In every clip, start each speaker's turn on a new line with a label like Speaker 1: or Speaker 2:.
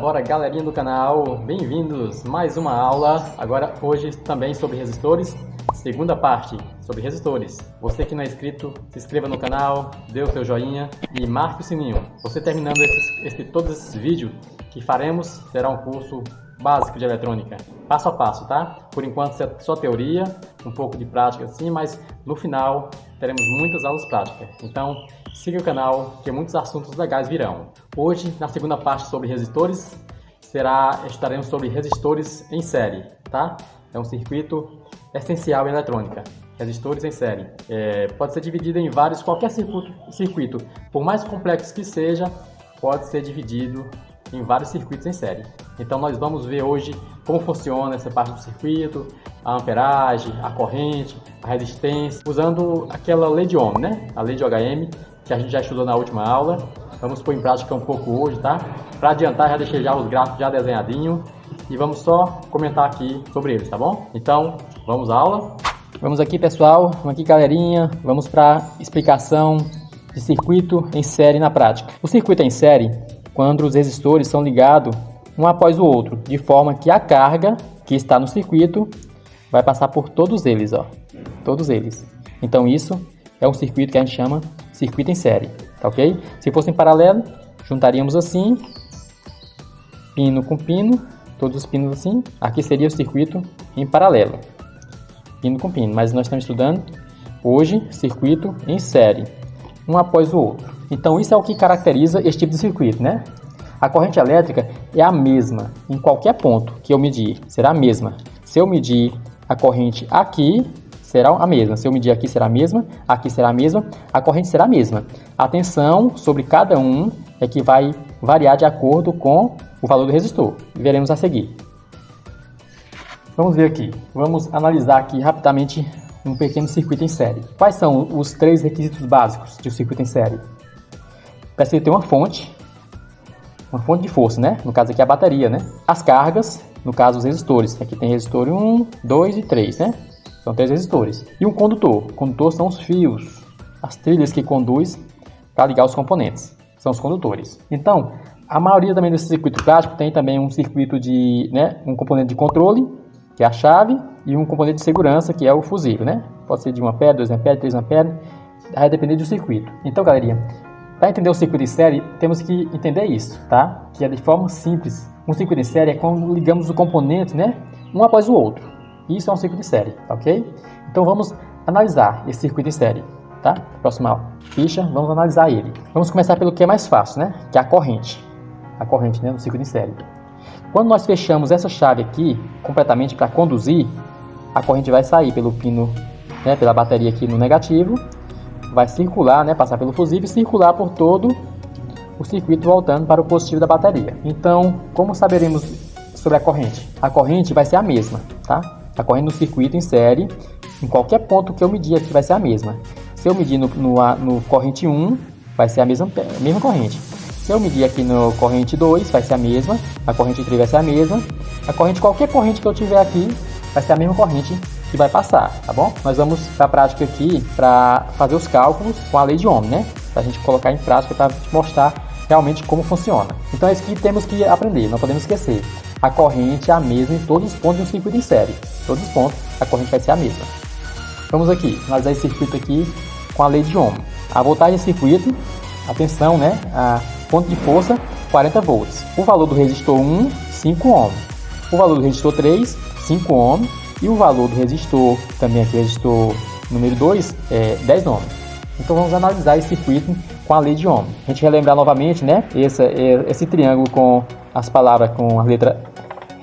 Speaker 1: Bora galerinha do canal, bem-vindos, mais uma aula, agora hoje também sobre resistores, segunda parte sobre resistores. Você que não é inscrito, se inscreva no canal, dê o seu joinha e marque o sininho. Você terminando todos esses vídeos que faremos, será um curso básico de eletrônica, passo a passo, tá? Por enquanto é só teoria, um pouco de prática assim, mas no final teremos muitas aulas práticas. Então siga o canal que muitos assuntos legais virão. Hoje, na segunda parte sobre resistores, estaremos sobre resistores em série, tá? É um circuito essencial em eletrônica. Resistores em série. Pode ser dividido em vários, qualquer circuito, por mais complexo que seja, pode ser dividido em vários circuitos em série. Então nós vamos ver hoje como funciona essa parte do circuito, a amperagem, a corrente, a resistência, usando aquela lei de Ohm, né? A lei de OHM, que a gente já estudou na última aula. Vamos pôr em prática um pouco hoje, tá? Para adiantar, já deixei já os gráficos já desenhadinho e vamos só comentar aqui sobre eles, tá bom? Então, vamos à aula. Vamos aqui, pessoal, vamos aqui, galerinha, vamos para a explicação de circuito em série na prática. O circuito em série, quando os resistores são ligados um após o outro, de forma que a carga que está no circuito vai passar por todos eles, ó, todos eles. Então isso é um circuito que a gente chama circuito em série, tá ok? Se fosse em paralelo, juntaríamos assim, pino com pino, todos os pinos assim. Aqui seria o circuito em paralelo, pino com pino, mas nós estamos estudando hoje circuito em série, um após o outro. Então isso é o que caracteriza esse tipo de circuito, né? A corrente elétrica é a mesma em qualquer ponto que eu medir, será a mesma. Se eu medir a corrente aqui, será a mesma. Se eu medir aqui, será a mesma. Aqui será a mesma. A corrente será a mesma. A tensão sobre cada um é que vai variar de acordo com o valor do resistor. Veremos a seguir. Vamos ver aqui. Vamos analisar aqui rapidamente um pequeno circuito em série. Quais são os três requisitos básicos de um circuito em série? Precisa ter uma fonte de força, né? No caso aqui a bateria, né? As cargas, no caso os resistores. Aqui tem resistor 1, 2 e 3, né? São três resistores. E um condutor. O condutor são os fios, as trilhas que conduz para ligar os componentes. São os condutores. Então, a maioria também desse circuito prático tem também um circuito de, né? Um componente de controle, que é a chave, e um componente de segurança, que é o fusível, né? Pode ser de 1 ampere, 2 ampere, 3 ampere, vai depender do circuito. Então, galerinha, para entender o circuito em série, temos que entender isso, tá? Que é de forma simples. Um circuito em série é quando ligamos os componentes, né? Um após o outro. Isso é um circuito em série, tá ok? Então vamos analisar esse circuito em série, tá? Próxima ficha, vamos analisar ele. Vamos começar pelo que é mais fácil, né? Que é a corrente. A corrente, né? No circuito em série. Quando nós fechamos essa chave aqui completamente para conduzir, a corrente vai sair pelo pino, né? Pela bateria aqui no negativo. Vai circular, né, passar pelo fusível e circular por todo o circuito voltando para o positivo da bateria. Então, como saberemos sobre a corrente? A corrente vai ser a mesma, tá? A corrente no circuito em série, em qualquer ponto que eu medir aqui vai ser a mesma. Se eu medir no corrente 1, vai ser a mesma corrente. Se eu medir aqui no corrente 2, vai ser a mesma. A corrente 3 vai ser a mesma. Qualquer corrente que eu tiver aqui, vai ser a mesma corrente que vai passar, tá bom? Nós vamos para a prática aqui para fazer os cálculos com a lei de Ohm, né? Para a gente colocar em prática para te mostrar realmente como funciona. Então é isso que temos que aprender, não podemos esquecer. A corrente é a mesma em todos os pontos do circuito em série. Todos os pontos, a corrente vai ser a mesma. Vamos aqui, analisar esse circuito aqui com a lei de Ohm. A voltagem do circuito, a tensão, né? A fonte de força, 40 volts. O valor do resistor 1, 5 ohm. O valor do resistor 3, 5 ohm. E o valor do resistor, também aqui resistor número 2, é 10 ohm. Então vamos analisar esse circuito com a lei de Ohm. A gente vai lembrar novamente, né? Esse triângulo com as palavras com a letra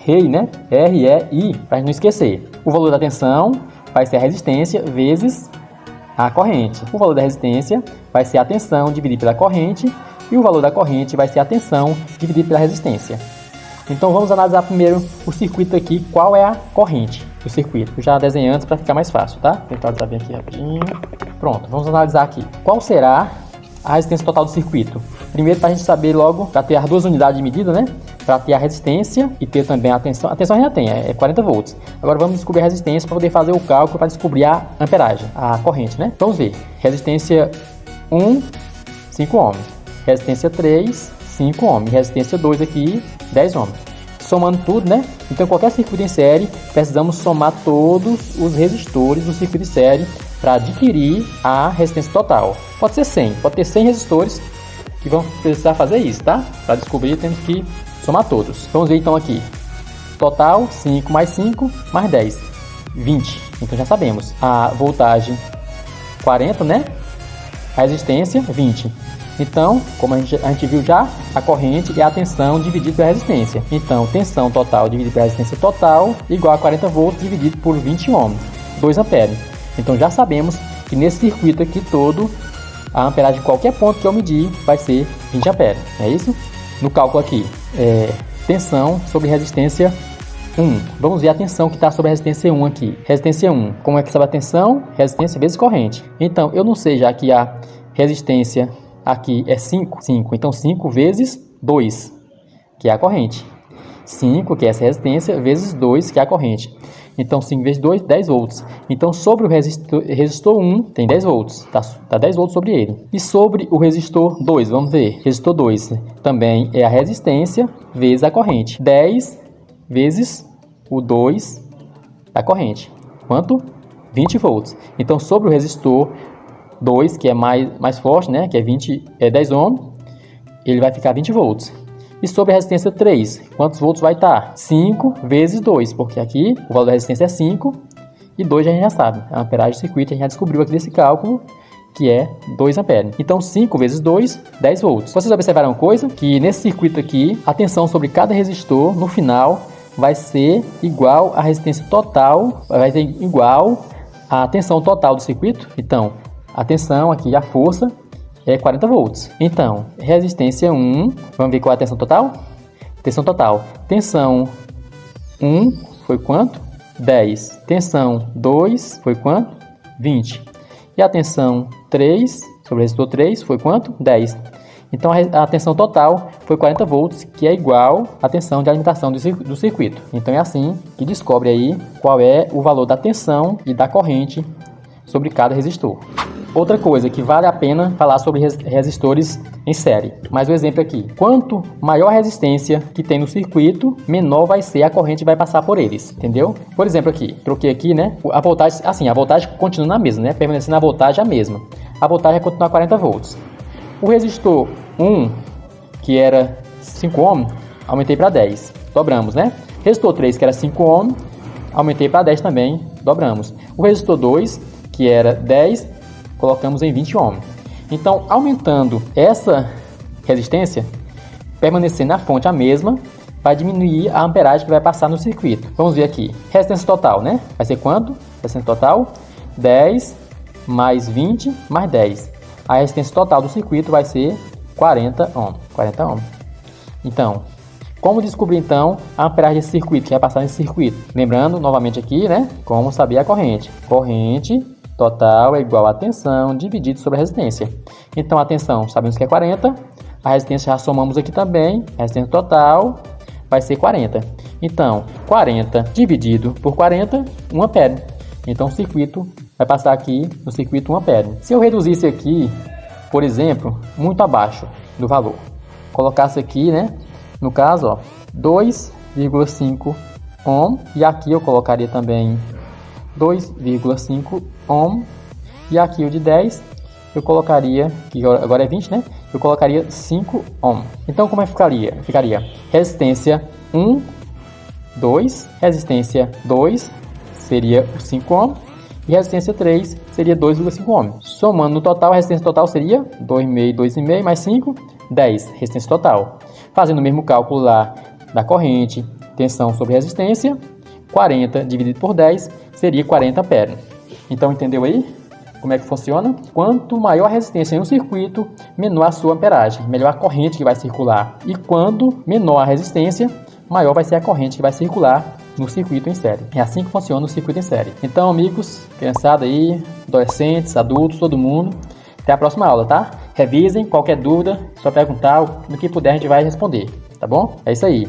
Speaker 1: RE, né? R, E, I, para não esquecer. O valor da tensão vai ser a resistência vezes a corrente. O valor da resistência vai ser a tensão dividido pela corrente. E o valor da corrente vai ser a tensão dividido pela resistência. Então vamos analisar primeiro o circuito aqui, qual é a corrente do circuito. Eu já desenhei antes para ficar mais fácil, tá? Vou tentar analisar bem aqui rapidinho. Pronto, vamos analisar aqui. Qual será a resistência total do circuito? Primeiro, para a gente saber logo, para ter as duas unidades de medida, né? Para ter a resistência e ter também a tensão. A tensão já tem, é 40 volts. Agora vamos descobrir a resistência para poder fazer o cálculo para descobrir a amperagem, a corrente, né? Vamos ver. Resistência 1, 5 ohms. Resistência 3, 5 ohms. Resistência 2 aqui, 10 ohms. Somando tudo, né? Então, qualquer circuito em série, precisamos somar todos os resistores do circuito em série para adquirir a resistência total. Pode ser 100, pode ter 100 resistores que vão precisar fazer isso, tá? Para descobrir, temos que somar todos. Vamos ver então aqui. Total, 5 mais 5 mais 10, 20. Então já sabemos. A voltagem 40, né? A resistência 20. Então, como a gente viu já, a corrente é a tensão dividida pela resistência. Então, tensão total dividida pela resistência total igual a 40 volts dividido por 20 ohms, 2 amperes. Então já sabemos que nesse circuito aqui todo, a amperagem de qualquer ponto que eu medir vai ser 20 amperes. É isso? No cálculo aqui, tensão sobre resistência 1. Vamos ver a tensão que está sobre a resistência 1 aqui. Resistência 1. Como é que sabe a tensão? Resistência vezes corrente. Então, eu não sei já que a resistência aqui é 5. Então, 5 vezes 2, que é a corrente. 5, que é essa resistência, vezes 2, que é a corrente. Então, 5 vezes 2, 10 volts. Então, sobre o resistor 1, tem 10 volts. Tá 10 volts sobre ele. E sobre o resistor 2, vamos ver. Resistor 2 também é a resistência vezes a corrente. 10 vezes o 2 da corrente. Quanto? 20 volts. Então, sobre o resistor 2, que é mais forte, né? Que é 10 ohms, ele vai ficar 20 volts. E sobre a resistência 3, quantos volts vai estar? 5 vezes 2, porque aqui o valor da resistência é 5 e 2 a gente já sabe. A amperagem do circuito a gente já descobriu aqui nesse cálculo, que é 2 amperes. Então 5 vezes 2, 10 volts. Vocês observaram uma coisa? Que nesse circuito aqui, a tensão sobre cada resistor, no final, vai ser igual à resistência total, vai ser igual à tensão total do circuito. Então, a tensão aqui, a força, é 40 volts. Então, resistência 1, vamos ver qual é a tensão total? Tensão total. Tensão 1 foi quanto? 10. Tensão 2 foi quanto? 20. E a tensão 3, sobre o resistor 3, foi quanto? 10. Então, a tensão total foi 40 volts, que é igual à tensão de alimentação do circuito. Então, é assim que descobre aí qual é o valor da tensão e da corrente sobre cada resistor. Outra coisa que vale a pena falar sobre resistores em série. Mais um exemplo aqui. Quanto maior a resistência que tem no circuito, menor vai ser a corrente que vai passar por eles, entendeu? Por exemplo aqui, troquei aqui, né? A voltagem, assim, a voltagem continua na mesma, né? Permanecendo a voltagem a mesma. A voltagem vai continuar 40 volts. O resistor 1, que era 5 ohms, aumentei para 10. Dobramos, né? Resistor 3, que era 5 ohms, aumentei para 10 também, dobramos. O resistor 2, que era 10, colocamos em 20 ohms. Então, aumentando essa resistência, permanecendo a fonte a mesma, vai diminuir a amperagem que vai passar no circuito. Vamos ver aqui. Resistência total, né? Vai ser quanto? Resistência total, 10 mais 20 mais 10. A resistência total do circuito vai ser 40 ohms. 40 ohms. Então, como descobrir então a amperagem desse circuito, que vai passar nesse circuito? Lembrando novamente aqui, né? Como saber a corrente. Corrente total é igual a tensão dividido sobre a resistência. Então, a tensão sabemos que é 40. A resistência já somamos aqui também. A resistência total vai ser 40. Então, 40 dividido por 40, 1 ampere. Então, o circuito vai passar aqui no circuito 1 ampere. Se eu reduzisse aqui, por exemplo, muito abaixo do valor, colocasse aqui, né? No caso, ó, 2,5 ohm. E aqui eu colocaria também 2,5 ohm. E aqui o de 10 eu colocaria, que agora é 20, né? Eu colocaria 5 ohm. Então, como é que ficaria? Ficaria resistência 1, 2, resistência 2 seria 5 ohm e resistência 3 seria 2,5 ohm. Somando no total, a resistência total seria 2,5, 2,5 mais 5, 10, resistência total. Fazendo o mesmo cálculo lá da corrente, tensão sobre resistência, 40 dividido por 10 seria 40 amperes. Então, entendeu aí como é que funciona? Quanto maior a resistência em um circuito, menor a sua amperagem, melhor a corrente que vai circular. E quando menor a resistência, maior vai ser a corrente que vai circular no circuito em série. É assim que funciona o circuito em série. Então, amigos, criançada aí, adolescentes, adultos, todo mundo, até a próxima aula, tá? Revisem, qualquer dúvida, só perguntar, no que puder a gente vai responder, tá bom? É isso aí.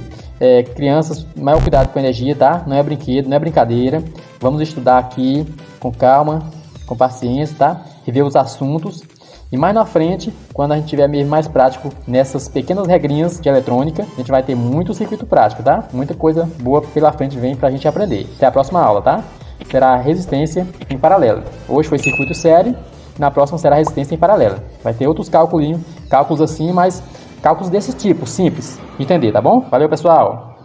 Speaker 1: Crianças, maior cuidado com a energia, tá? Não é brinquedo, não é brincadeira. Vamos estudar aqui com calma, com paciência, tá? Rever os assuntos E mais na frente, quando a gente tiver mesmo mais prático nessas pequenas regrinhas de eletrônica, a gente vai ter muito circuito prático, tá? Muita coisa boa pela frente vem pra gente aprender. Até a próxima aula, tá? Será resistência em paralelo. Hoje foi circuito série, na próxima será resistência em paralelo. Vai ter outros cálculos assim, mas cálculos desse tipo, simples de entender, tá bom? Valeu, pessoal!